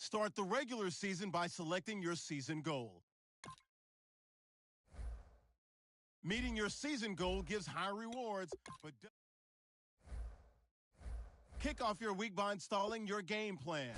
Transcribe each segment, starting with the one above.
Start the regular season by selecting your season goal. Meeting your season goal gives high rewards, but kick off your week by installing your game plan.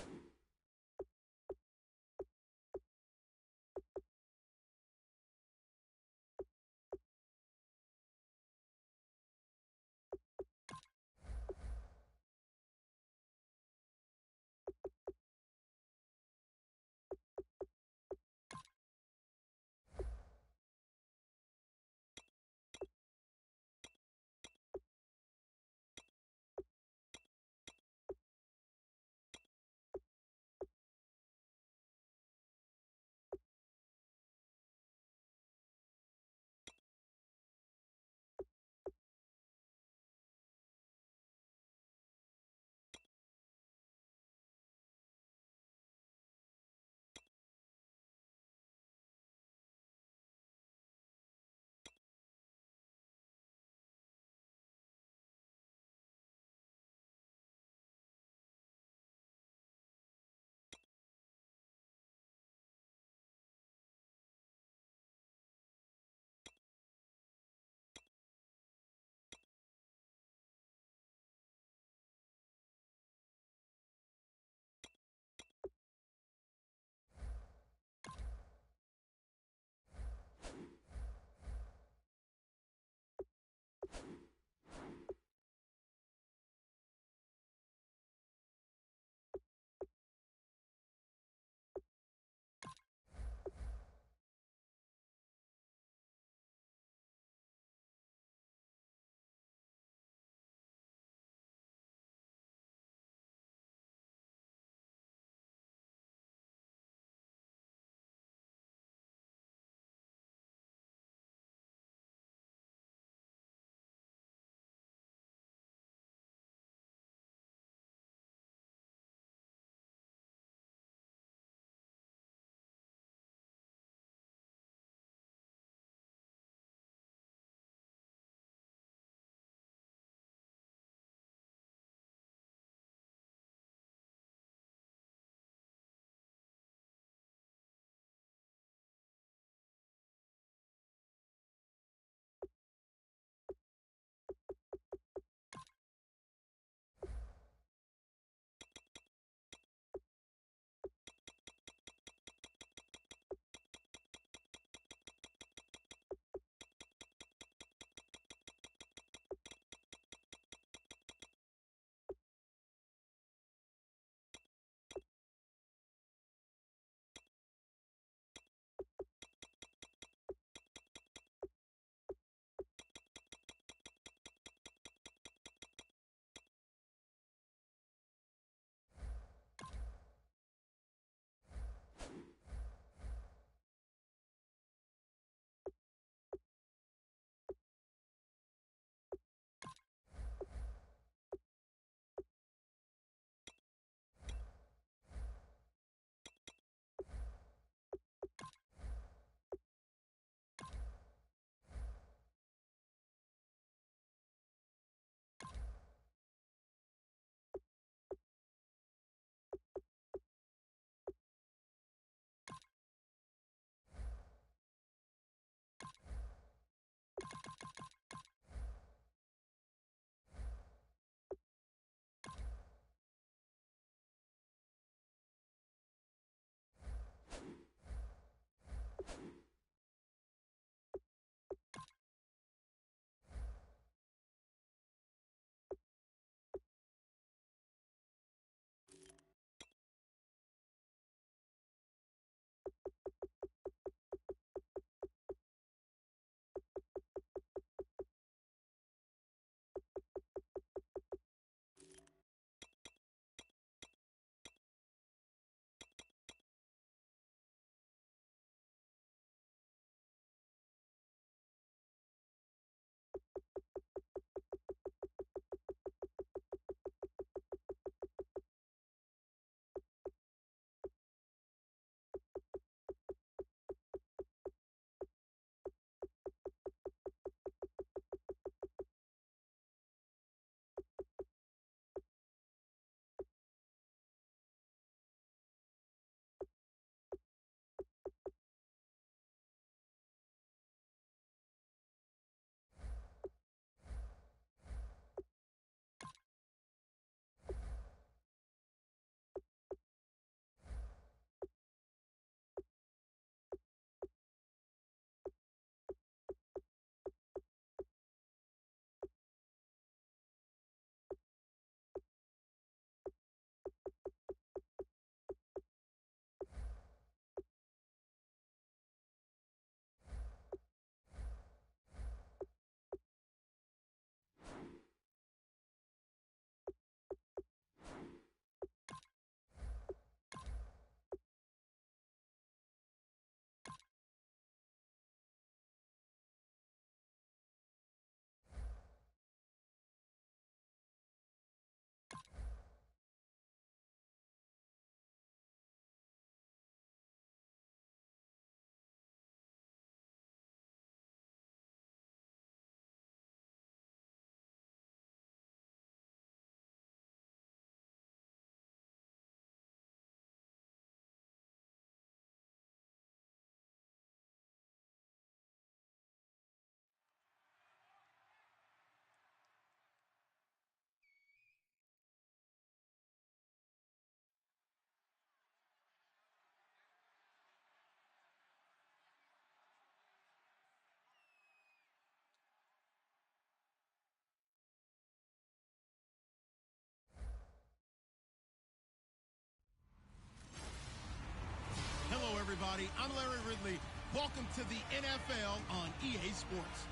everybody. I'm Larry Ridley. Welcome to the NFL on EA Sports.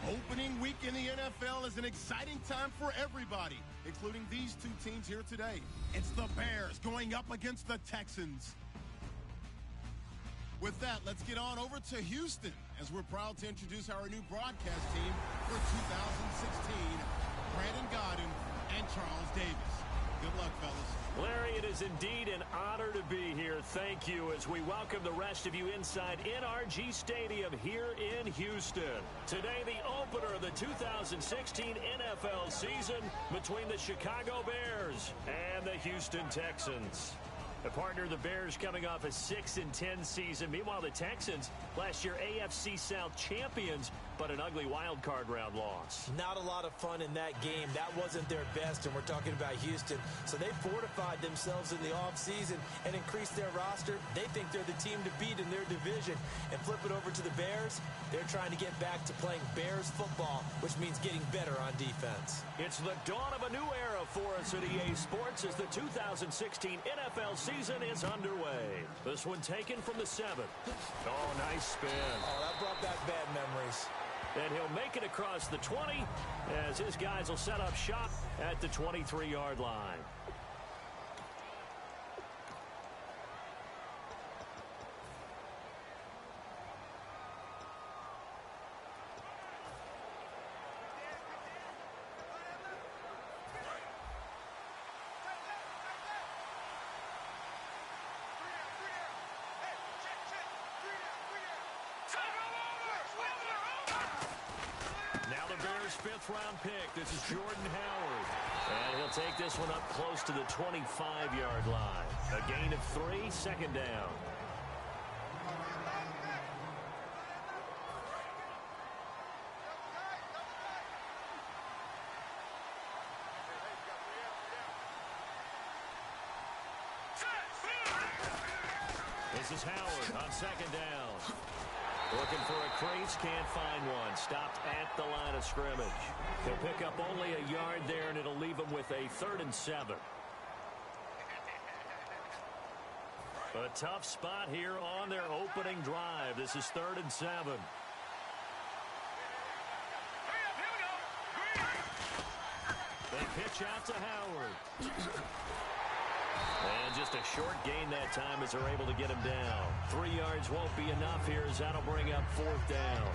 Opening week in the NFL is an exciting time for everybody, including these two teams here today. It's the Bears going up against the Texans. With that, let's get on over to Houston as we're proud to introduce our new broadcast team for 2016, Brandon Gaudin and Charles Davis. Good luck, fellas. Larry, it is indeed an honor to be here. Thank you as we welcome the rest of you inside NRG Stadium here in Houston. Today, the opener of the 2016 NFL season between the Chicago Bears and the Houston Texans. The partner, the Bears, coming off a 6-10 season. Meanwhile, the Texans, last year AFC South champions, but an ugly wild card round loss. Not a lot of fun in that game. That wasn't their best, and we're talking about Houston. So they fortified themselves in the offseason and increased their roster. They think they're the team to beat in their division. And flip it over to the Bears, they're trying to get back to playing Bears football, which means getting better on defense. It's the dawn of a new era for us at EA Sports as the 2016 NFL season is underway. This one taken from the 7th. Oh, nice spin. Oh, that brought back bad memories. And he'll make it across the 20 as his guys will set up shop at the 23-yard line. Fifth-round pick. This is Jordan Howard. And he'll take this one up close to the 25-yard line. A gain of 3, second down. This is Howard on second down. Looking for a crease, can't find one. Stopped at the line of scrimmage. He'll pick up only a yard there, and it'll leave him with a 3rd and 7. A tough spot here on their opening drive. This is 3rd and 7. They pitch out to Howard. And just a short gain that time as they're able to get him down. 3 yards won't be enough here as that'll bring up 4th down.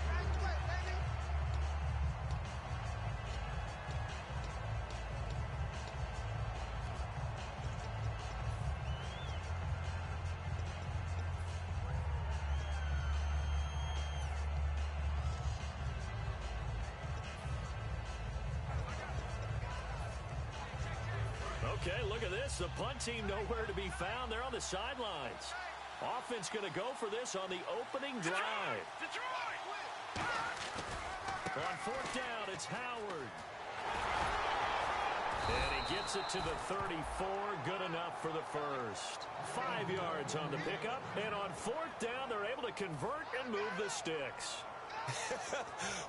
Okay, look at this. The punt team nowhere to be found. They're on the sidelines. Offense going to go for this on the opening drive. On 4th down, it's Howard. And he gets it to the 34. Good enough for the first. 5 yards on the pickup. And on 4th down, they're able to convert and move the sticks.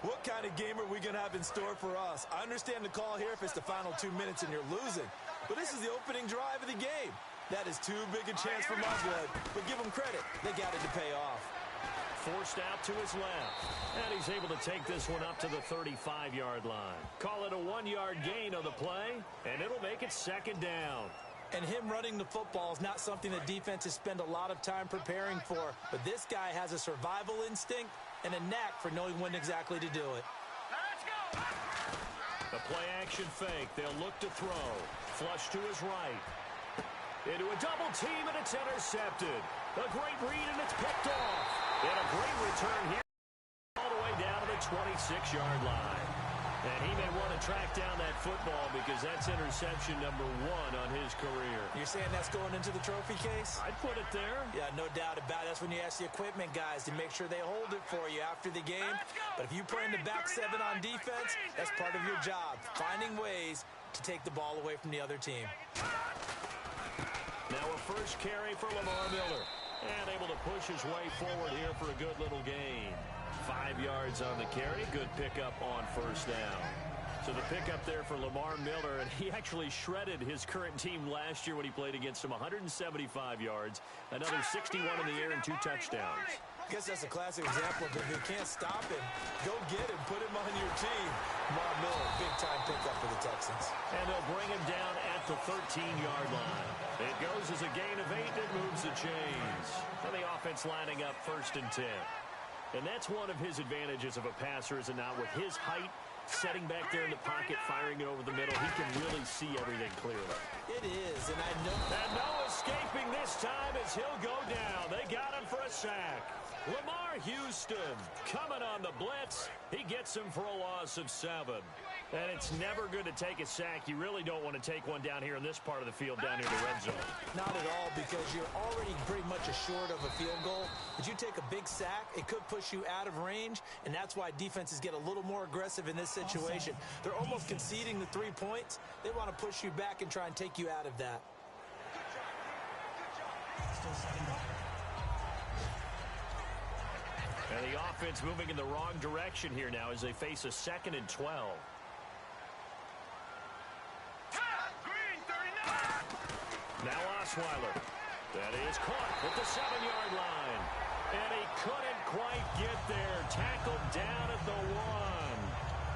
What kind of game are we going to have in store for us? I understand the call here if it's the final 2 minutes and you're losing. But this is the opening drive of the game. That is too big a chance for Musgrave. But give them credit. They got it to pay off. Forced out to his left. And he's able to take this one up to the 35-yard line. Call it a 1-yard gain on the play, and it'll make it 2nd down. And him running the football is not something that defenses spend a lot of time preparing for. But this guy has a survival instinct and a knack for knowing when exactly to do it. The play-action fake. They'll look to throw. Flush to his right. Into a double team, and it's intercepted. A great read, and it's picked off. And a great return here all the way down to the 26-yard line. And he may want to track down that football because that's interception number 1 on his career. You're saying that's going into the trophy case? I'd put it there. Yeah, no doubt about it. That's when you ask the equipment guys to make sure they hold it for you after the game. But if you play in the back 7 on defense, that's part of your job, finding ways to take the ball away from the other team. Now a first carry for Lamar Miller. And able to push his way forward here for a good little gain. 5 yards on the carry. Good pickup on 1st down. So the pickup there for Lamar Miller, and he actually shredded his current team last year when he played against them. 175 yards, another 61 in the air, and 2 touchdowns. I guess that's a classic example of if you can't stop him, go get him, put him on your team. Lamar Miller, big-time pickup for the Texans. And they'll bring him down at the 13-yard line. It goes as a gain of 8, and moves the chains. And the offense lining up 1st and 10. And that's one of his advantages of a passer, is it not? With his height, setting back there in the pocket, firing it over the middle, he can really see everything clearly. It is, and I know. And no escaping this time as he'll go down. They got him for a sack. Lamar Houston coming on the blitz. He gets him for a loss of 7. And it's never good to take a sack. You really don't want to take one down here in this part of the field, down near the red zone. Not at all, because you're already pretty much assured of a field goal. But you take a big sack, it could push you out of range, and that's why defenses get a little more aggressive in this situation. They're almost conceding the 3 points. They want to push you back and try and take you out of that. And the offense moving in the wrong direction here now as they face a 2nd and 12. Now Osweiler. That is caught at the 7-yard line. And he couldn't quite get there. Tackled down at the 1.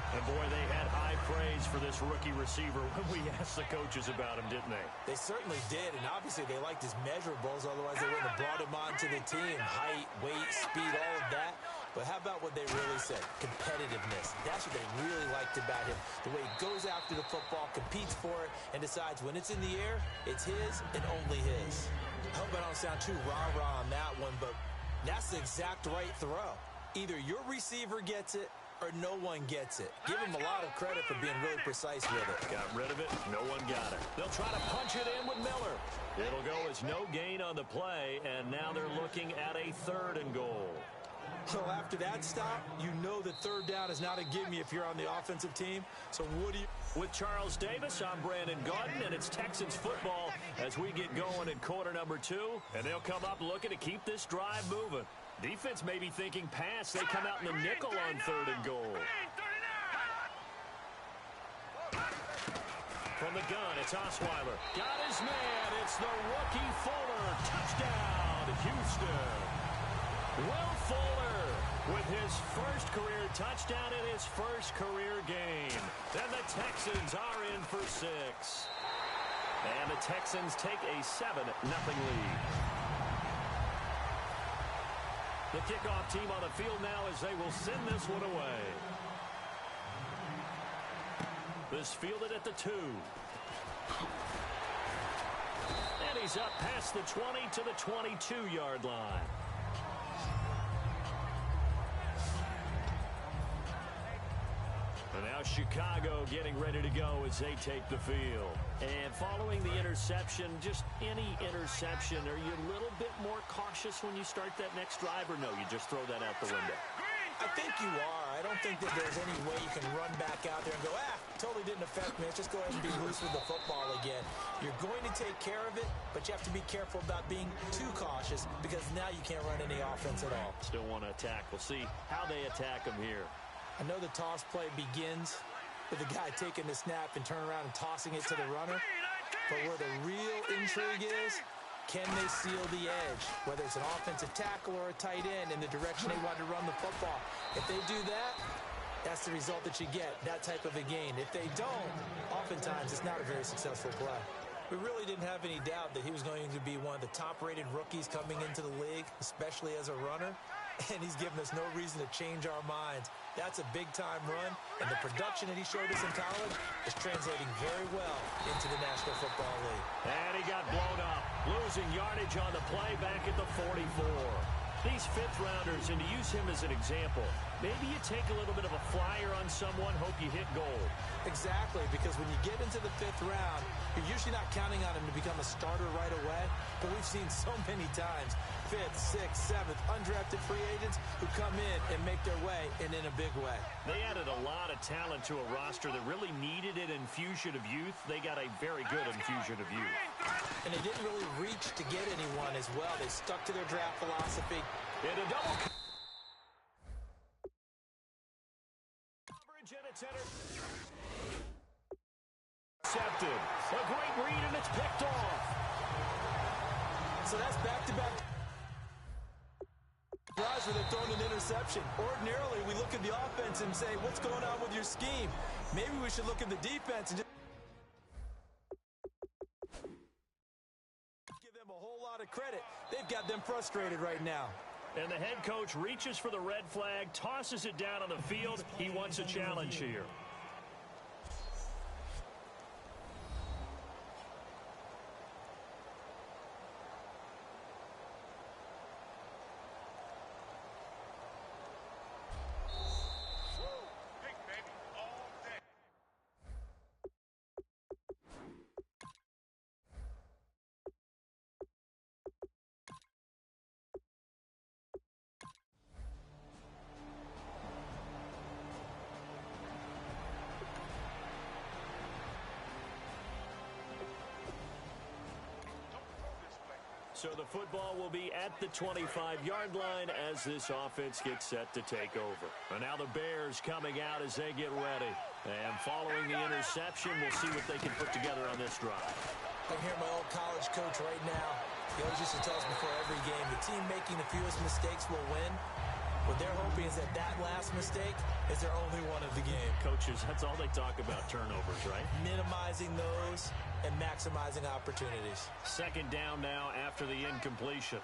And boy, they had high praise for this rookie receiver when we asked the coaches about him, didn't they? They certainly did, and obviously they liked his measurables, otherwise they wouldn't have brought him onto the team. Height, weight, speed, all of that. But how about what they really said? Competitiveness. That's what they really liked about him. The way he goes after the football, competes for it, and decides when it's in the air, it's his and only his. I hope I don't sound too rah-rah on that one, but that's the exact right throw. Either your receiver gets it or no one gets it. Give him a lot of credit for being really precise with it. Got rid of it. No one got it. They'll try to punch it in with Miller. It'll go as no gain on the play, and now they're looking at a 3rd and goal. So after that stop, you know that 3rd down is not a gimme if you're on the offensive team. So what do you... With Charles Davis, I'm Brandon Gaudin, and it's Texans football as we get going in quarter number 2. And they'll come up looking to keep this drive moving. Defense may be thinking pass. They come out in the nickel on 3rd and goal. From the gun, it's Osweiler. Got his man. It's the rookie Fuller. Touchdown, Houston. Will Fuller with his first career touchdown in his first career game. Then the Texans are in for 6. And the Texans take a 7-0 lead. The kickoff team on the field now as they will send this one away. This fielded at the 2. And he's up past the 20 to the 22-yard line. And now Chicago getting ready to go as they take the field. And following the interception, just any interception, are you a little bit more cautious when you start that next drive, or no, you just throw that out the window? I think you are. I don't think that there's any way you can run back out there and go, totally didn't affect me. Let's just go ahead and be loose with the football again. You're going to take care of it, but you have to be careful about being too cautious because now you can't run any offense at all. Still want to attack. We'll see how they attack them here. I know the toss play begins with the guy taking the snap and turning around and tossing it to the runner. But where the real intrigue is, can they seal the edge? Whether it's an offensive tackle or a tight end in the direction they want to run the football. If they do that, that's the result that you get, that type of a gain. If they don't, oftentimes it's not a very successful play. We really didn't have any doubt that he was going to be one of the top-rated rookies coming into the league, especially as a runner. And he's given us no reason to change our minds. That's a big-time run, and the production that he showed us in college is translating very well into the National Football League. And he got blown up, losing yardage on the play back at the 44. These fifth-rounders, and to use him as an example, maybe you take a little bit of a flyer on someone, hope you hit goal. Exactly, because when you get into the 5th round, you're usually not counting on him to become a starter right away, but we've seen so many times 5th, 6th, 7th, undrafted free agents who come in and make their way, and in a big way. They added a lot of talent to a roster that really needed an infusion of youth. They got a very good infusion of youth. And they didn't really reach to get anyone as well. They stuck to their draft philosophy. In a double coverage, and it's entered. Accepted. A great read, and it's picked off. So that's back-to-back drives where they're throwing an interception. Ordinarily, we look at the offense and say, what's going on with your scheme? Maybe we should look at the defense and just give them a whole lot of credit. They've got them frustrated right now. And the head coach reaches for the red flag, tosses it down on the field. He wants a challenge here. So the football will be at the 25-yard line as this offense gets set to take over. And now the Bears coming out as they get ready. And following the interception, we'll see what they can put together on this drive. I hear my old college coach right now. He always used to tell us before every game, the team making the fewest mistakes will win. What they're hoping is that that last mistake is their only one of the game. Coaches, that's all they talk about, turnovers, right? Minimizing those and maximizing opportunities. Second down now after the incompletion.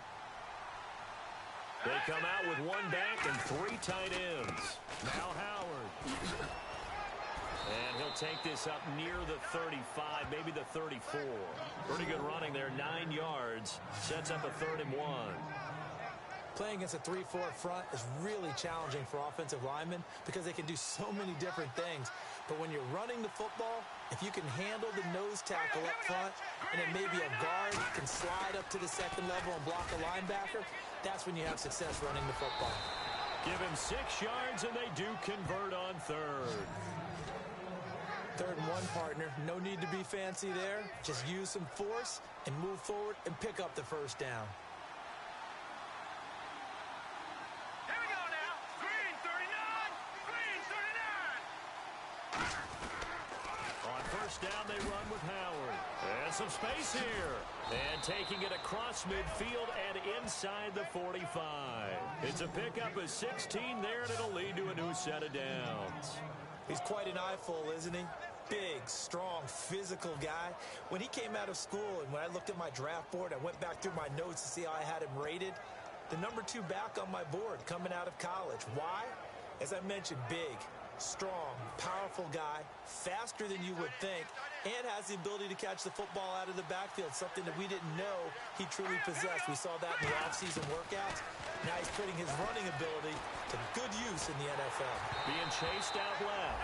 They come out with one back and three tight ends. Now Howard. And he'll take this up near the 35, maybe the 34. Pretty good running there, 9 yards. Sets up a 3rd and 1. Playing against a 3-4 front is really challenging for offensive linemen because they can do so many different things. But when you're running the football, if you can handle the nose tackle up front and then maybe a guard can slide up to the second level and block a linebacker, that's when you have success running the football. Give him 6 yards, and they do convert on 3rd. 3rd and 1, partner. No need to be fancy there. Just use some force and move forward and pick up the first down. Down they run with Howard. And some space here. And taking it across midfield and inside the 45. It's a pickup of 16 there, and it'll lead to a new set of downs. He's quite an eyeful, isn't he? Big, strong, physical guy. When he came out of school and when I looked at my draft board, I went back through my notes to see how I had him rated. The number 2 back on my board coming out of college. Why? As I mentioned, big, strong, powerful guy, faster than you would think, and has the ability to catch the football out of the backfield, something that we didn't know he truly possessed. We saw that in the offseason workouts. Now he's putting his running ability to good use in the NFL. Being chased out left.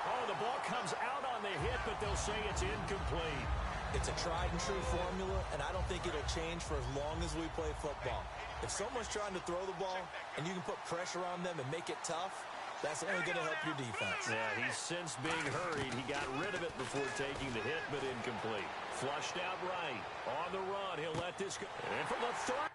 Oh, the ball comes out on the hit, but they'll say it's incomplete. It's a tried-and-true formula, and I don't think it'll change for as long as we play football. If someone's trying to throw the ball and you can put pressure on them and make it tough, that's only going to help your defense. Yeah, he's since being hurried. He got rid of it before taking the hit, but incomplete. Flushed out right. On the run, he'll let this go. And for the third